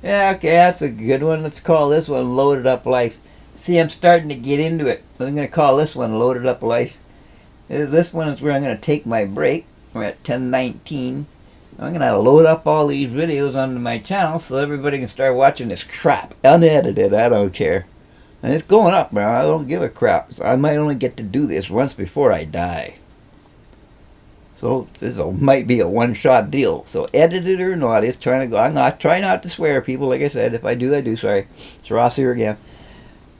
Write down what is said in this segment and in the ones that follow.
Yeah, okay, that's a good one. Let's call this one Loaded Up Life. See, I'm starting to get into it. I'm going to call this one Loaded Up Life. This one is where I'm going to take my break. We're at 10:19. I'm going to load up all these videos onto my channel so everybody can start watching this crap. Unedited, I don't care. And it's going up, man. I don't give a crap. So I might only get to do this once before I die. So might be a one-shot deal. So edit it or not, it's trying to go. I'm not try not to swear, people. Like I said, if I do, I do. Sorry. It's Ross here again.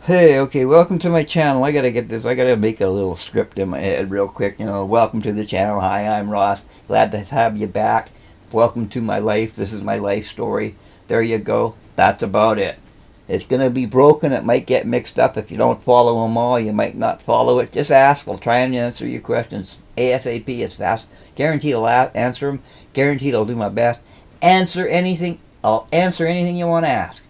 Hey, okay, welcome to my channel. I gotta get this. I gotta make a little script in my head real quick. Welcome to the channel. Hi, I'm Ross. Glad to have you back. Welcome to my life. This is my life story. There you go. That's about it. It's gonna be broken. It might get mixed up. If you don't follow them all, you might not follow it. Just ask. I'll try and answer your questions ASAP, as fast. Guaranteed I'll answer them. Guaranteed I'll do my best. Answer anything. I'll answer anything you want to ask.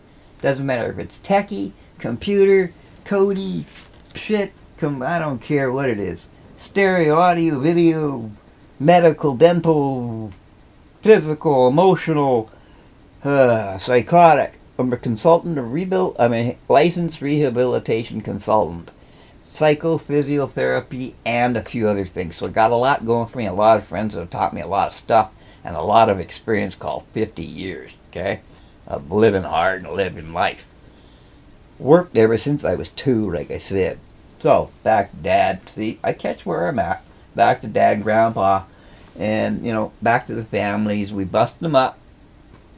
Doesn't matter if it's techie, computer, codey, shit. I don't care what it is. Stereo, audio, video, medical, dental, physical, emotional, psychotic. I'm a consultant, I'm a licensed rehabilitation consultant, psychophysiotherapy, and a few other things. So I got a lot going for me. A lot of friends that have taught me a lot of stuff, and a lot of experience called 50 years. Okay, of living hard and living life. Worked ever since I was 2, like I said. So back to Dad. See, I catch where I'm at. Back to Dad and Grandpa, and back to the families. We busted them up.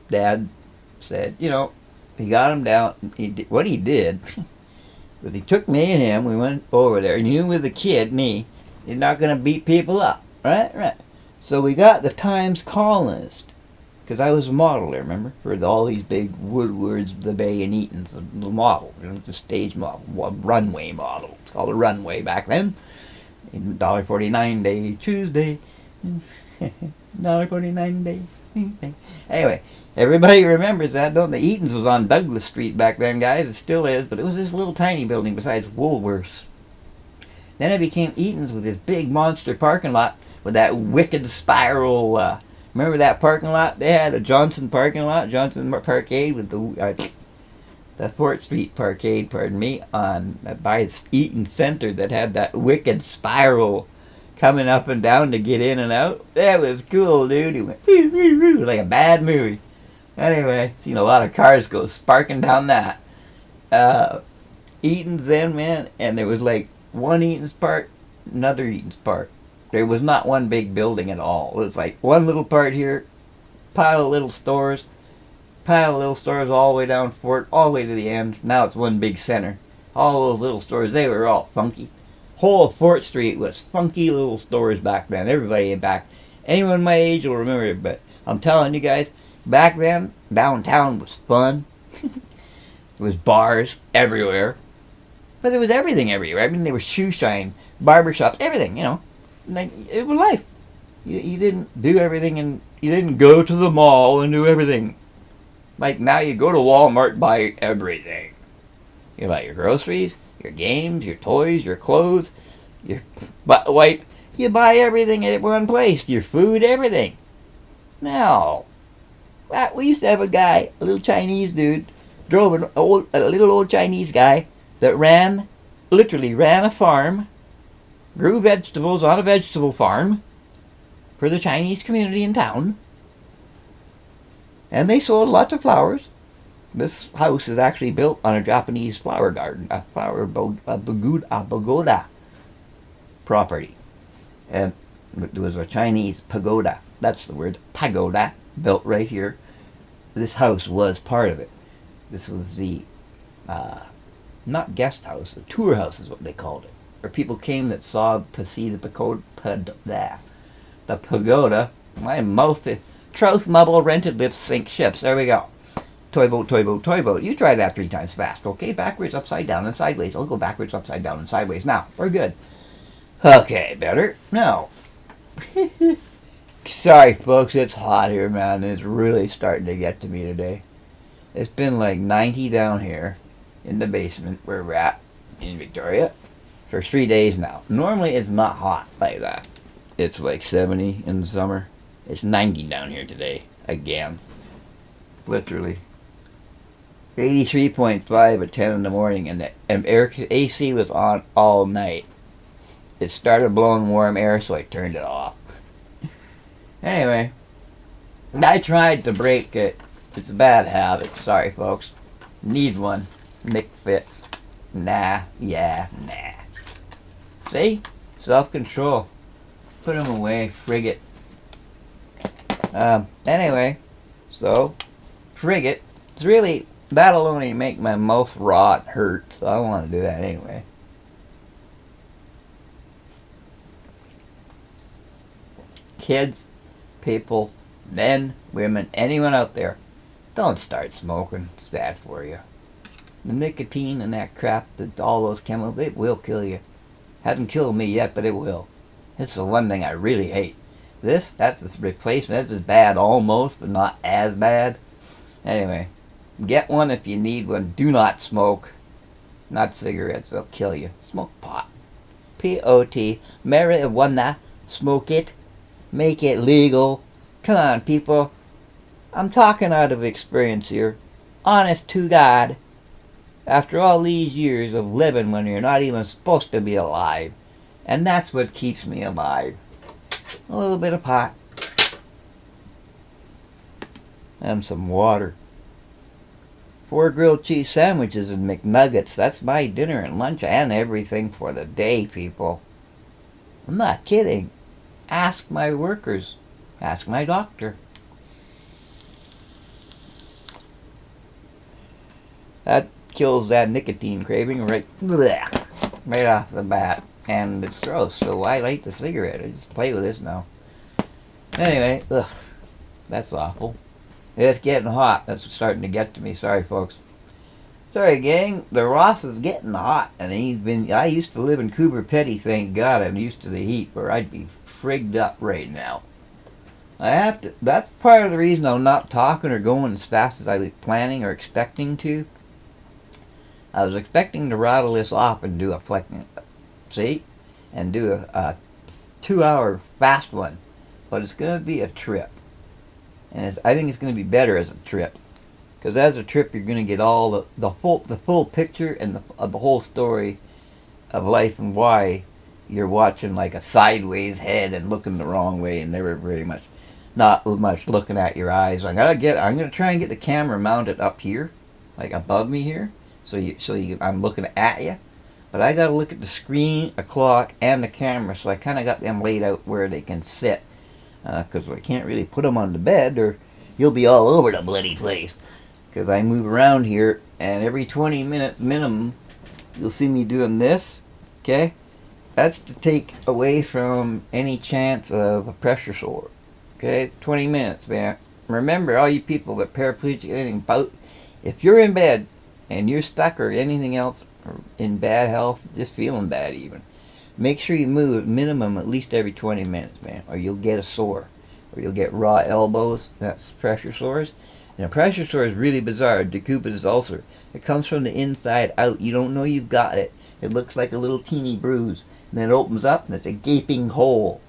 Dad said, he got him down. What he did was he took me and him. We went over there. And you with the kid, me, you're not going to beat people up. Right. So we got the Times Colonist. Because I was a model there, remember? For all these big Woodwards, the Bay and Eatons, the model. The stage model. Runway model. It's called a runway back then. $1.49 day, Tuesday. $1.49 day. Anyway, everybody remembers that, don't they? Eaton's was on Douglas Street back then, guys. It still is, but it was this little tiny building besides Woolworths. Then it became Eaton's with this big monster parking lot with that wicked spiral. Remember that parking lot? They had a Johnson parking lot, Johnson Parkade with the Fort Street Parkade, pardon me, on by Eaton Center that had that wicked spiral coming up and down to get in and out. That was cool, dude. He went woo, woo, woo, like a bad movie. Anyway, seen a lot of cars go sparking down that. Eaton's then, man, and there was like one Eaton's Park, another Eaton's Park. There was not one big building at all. It was like one little part here, pile of little stores all the way down Fort, all the way to the end. Now it's one big center. All those little stores, they were all funky. Whole of Fort Street was funky little stores back then. Everybody back, anyone my age will remember it, but I'm telling you guys, back then, downtown was fun. There was bars everywhere. But there was everything everywhere. I mean, there was shoe shine, barbershops, everything, Like, it was life. You didn't do everything, and you didn't go to the mall and do everything. Like, now you go to Walmart, buy everything. You buy your groceries, your games, your toys, your clothes, your butt wipe. You buy everything at one place. Your food, everything. Now, we used to have a guy, a little Chinese dude, drove a little old Chinese guy that literally ran a farm, grew vegetables on a vegetable farm for the Chinese community in town. And they sold lots of flowers. This house is actually built on a Japanese flower garden, a pagoda property. And there was a Chinese pagoda, that's the word, pagoda, built right here. This house was part of it. This was the, not guest house, the tour house is what they called it. Where people came that saw to see the pagoda. My mouth, troth, mubble, rented lips, sink ships. There we go. Toy boat, toy boat, toy boat. You try that 3 times fast, okay? Backwards, upside down, and sideways. I'll go backwards, upside down, and sideways. Now, we're good. Okay, better. No. Sorry, folks. It's hot here, man. It's really starting to get to me today. It's been like 90 down here in the basement where we're at in Victoria for 3 days now. Normally, it's not hot like that. It's like 70 in the summer. It's 90 down here today. Again. Literally. 83.5 at 10 in the morning, and the air AC was on all night. It started blowing warm air, so I turned it off. Anyway, I tried to break it. It's a bad habit. Sorry, folks. Need one. Nick fit. Nah. Yeah. Nah. See? Self-control. Put them away. Frig it. Anyway, so, frig it. It's really, that'll only make my mouth raw and hurt, so I don't want to do that anyway. Kids, people, men, women, anyone out there, don't start smoking. It's bad for you. The nicotine and that crap, all those chemicals, it will kill you. Hasn't killed me yet, but it will. It's the one thing I really hate. That's a replacement. This is bad almost, but not as bad. Anyway, get one if you need one. Do not smoke. Not cigarettes, they'll kill you. Smoke pot. P-O-T. Marijuana. Smoke it. Make it legal. Come on, people. I'm talking out of experience here. Honest to God. After all these years of living when you're not even supposed to be alive. And that's what keeps me alive. A little bit of pot. And some water. 4 grilled cheese sandwiches and McNuggets. That's my dinner and lunch and everything for the day, people. I'm not kidding. Ask my workers. Ask my doctor. That kills that nicotine craving right off the bat. And it's gross, so why light the cigarette? I just play with this now. Anyway, that's awful. It's getting hot. That's starting to get to me. Sorry, folks. Sorry, gang. The Ross is getting hot, and I used to live in Cooper Petty, thank God. I'm used to the heat, or I'd be frigged up right now. That's part of the reason I'm not talking or going as fast as I was planning or expecting to. I was expecting to rattle this off and do a and do a 2-hour fast one, but it's going to be a trip, and I think it's going to be better as a trip, because as a trip you're going to get all the full picture and the whole story of life and why you're watching like a sideways head and looking the wrong way and never not much looking at your eyes. I'm gonna try and get the camera mounted up here, like above me here, so I'm looking at you. But I gotta look at the screen, a clock, and the camera, so I kind of got them laid out where they can sit. Because I can't really put them on the bed, or you'll be all over the bloody place. Because I move around here, and every 20 minutes minimum, you'll see me doing this. Okay? That's to take away from any chance of a pressure sore. Okay? 20 minutes, man. Remember, all you people that paraplegic, anything about, if you're in bed, and you're stuck or anything else, or in bad health, just feeling bad even, make sure you move minimum at least every 20 minutes, man, or you'll get a sore, or you'll get raw elbows. That's pressure sores. And a pressure sore is really bizarre. Decubitus ulcer. It comes from the inside out. You don't know you've got it. It looks like a little teeny bruise, and then it opens up and it's a gaping hole.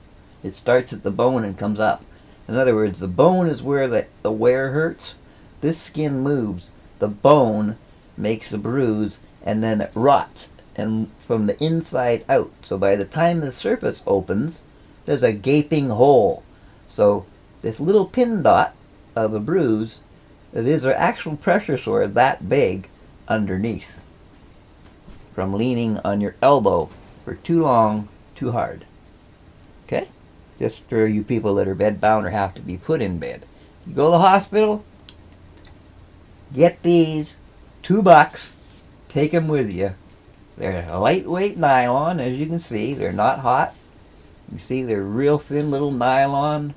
It starts at the bone and comes up. In other words, the bone is where the wear hurts. This skin moves. The bone makes the bruise, and then it rots, and from the inside out. So by the time the surface opens, there's a gaping hole. So this little pin dot of a bruise, it is an actual pressure sore that big underneath, from leaning on your elbow for too long, too hard. Okay? Just for you people that are bedbound or have to be put in bed. You go to the hospital, get these, $2, take them with you. They're lightweight nylon, as you can see. They're not hot. You see, they're real thin little nylon.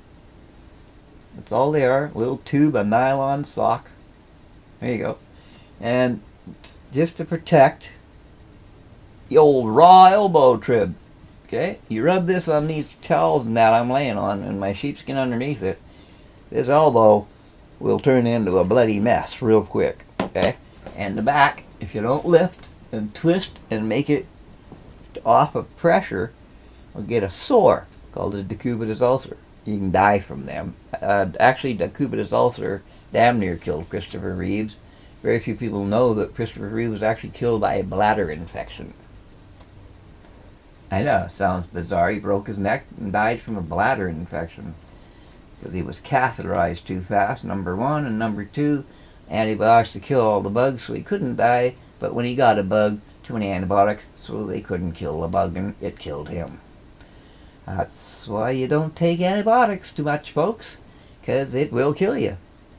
That's all they are. A little tube of nylon sock. There you go. And just to protect the old raw elbow trib. Okay? You rub this on these towels that I'm laying on, and my sheepskin underneath it. This elbow will turn into a bloody mess real quick. Okay? And the back, if you don't lift and twist and make it off of pressure, will get a sore called a decubitus ulcer. You can die from them. Actually, decubitus ulcer damn near killed Christopher Reeves. Very few people know that Christopher Reeve was actually killed by a bladder infection. I know, it sounds bizarre. He broke his neck and died from a bladder infection because he was catheterized too fast, number one, and number two, antibiotics to kill all the bugs, so he couldn't die. But when he got a bug, too many antibiotics, so they couldn't kill the bug, and it killed him. That's why you don't take antibiotics too much, folks, because it will kill you.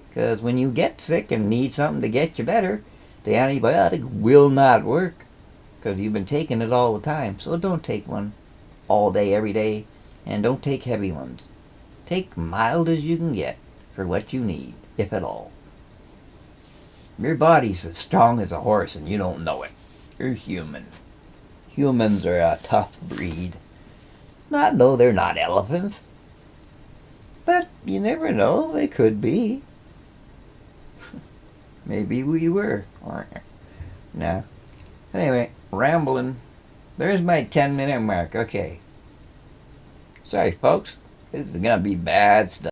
Because when you get sick and need something to get you better, the antibiotic will not work because you've been taking it all the time. So don't take one all day, every day, and don't take heavy ones. Take mild as you can get for what you need, if at all. Your body's as strong as a horse and you don't know it. You're human. Humans are a tough breed. No, they're not elephants. But you never know, they could be. Maybe we were. No. Anyway, rambling. There's my 10-minute mark. Okay. Sorry, folks. This is going to be bad stuff.